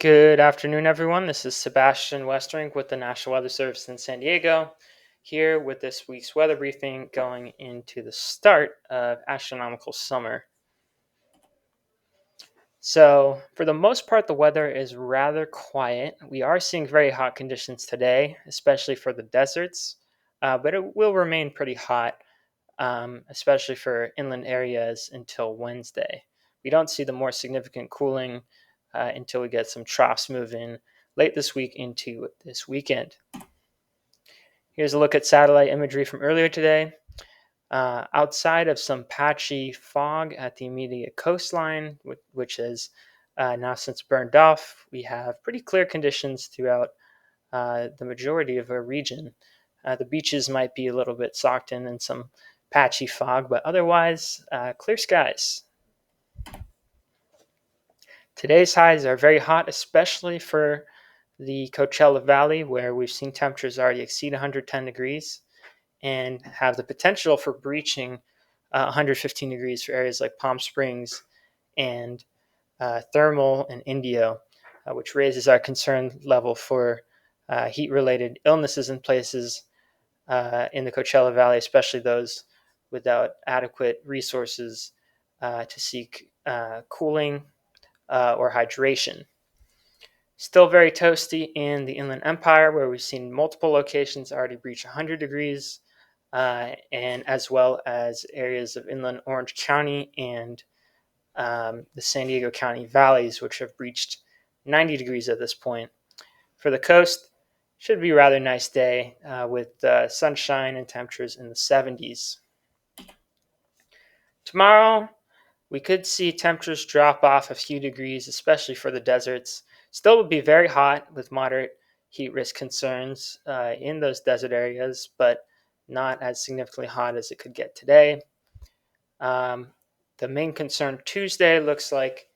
Good afternoon, everyone. This is Sebastian Westring with the National Weather Service in San Diego, here with this week's weather briefing going into the start of astronomical summer. So, for the most part, the weather is rather quiet. We are seeing very hot conditions today, especially for the deserts, but it will remain pretty hot, especially for inland areas until Wednesday. We don't see the more significant cooling until we get some troughs moving late this week into this weekend. Here's a look at satellite imagery from earlier today. Outside of some patchy fog at the immediate coastline, which is now since burned off, we have pretty clear conditions throughout the majority of our region. The beaches might be a little bit socked in some patchy fog, but otherwise, clear skies. Today's highs are very hot, especially for the Coachella Valley, where we've seen temperatures already exceed 110 degrees and have the potential for breaching 115 degrees for areas like Palm Springs and Thermal and Indio, which raises our concern level for heat-related illnesses in places in the Coachella Valley, especially those without adequate resources to seek cooling or hydration. Still very toasty in the Inland Empire, where we've seen multiple locations already breach 100 degrees, and as well as areas of inland Orange County and the San Diego County valleys, which have breached 90 degrees at this point. For the coast, should be a rather nice day with sunshine and temperatures in the 70s. Tomorrow, we could see temperatures drop off a few degrees, especially for the deserts. Still would be very hot with moderate heat risk concerns in those desert areas, but not as significantly hot as it could get today. The main concern Tuesday looks like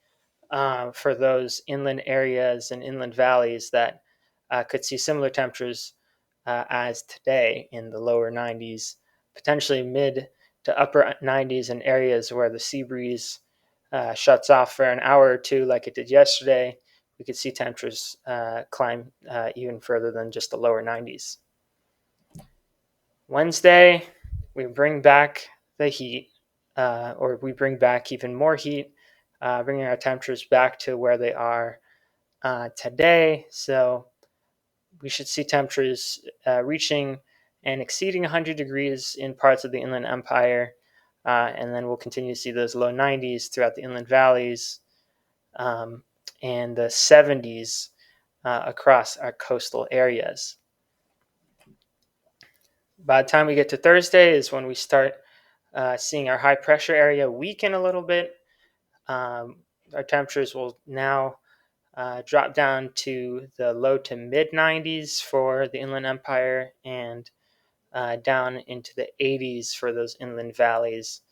for those inland areas and inland valleys that could see similar temperatures as today in the lower 90s, potentially mid to upper 90s in areas where the sea breeze shuts off for an hour or two like it did yesterday. We could see temperatures climb even further than just the lower 90s. Wednesday, we bring back the heat, or we bring back even more heat, bringing our temperatures back to where they are today. So we should see temperatures reaching and exceeding 100 degrees in parts of the Inland Empire, and then we'll continue to see those low 90s throughout the inland valleys and the 70s across our coastal areas. By the time we get to Thursday is when we start seeing our high pressure area weaken a little bit. Our temperatures will now drop down to the low to mid 90s for the Inland Empire and down into the 80s for those inland valleys.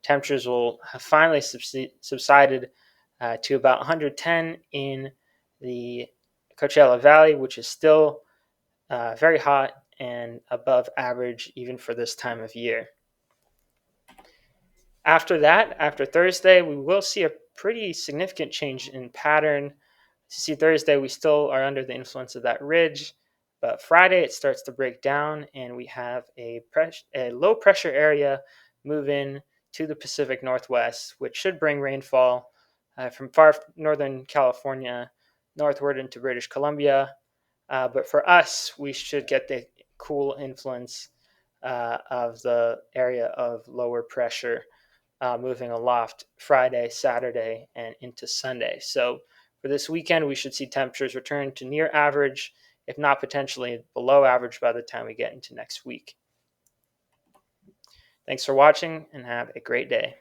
Temperatures will have finally subsided to about 110 in the Coachella Valley, which is still very hot and above average even for this time of year. After that, after Thursday, we will see a pretty significant change in pattern. You see, Thursday, we still are under the influence of that ridge, but Friday, it starts to break down, and we have a low pressure area move in to the Pacific Northwest, which should bring rainfall from far northern California northward into British Columbia. But for us, we should get the cool influence of the area of lower pressure moving aloft Friday, Saturday, and into Sunday. So for this weekend, we should see temperatures return to near average, if not potentially below average by the time we get into next week. Thanks for watching and have a great day.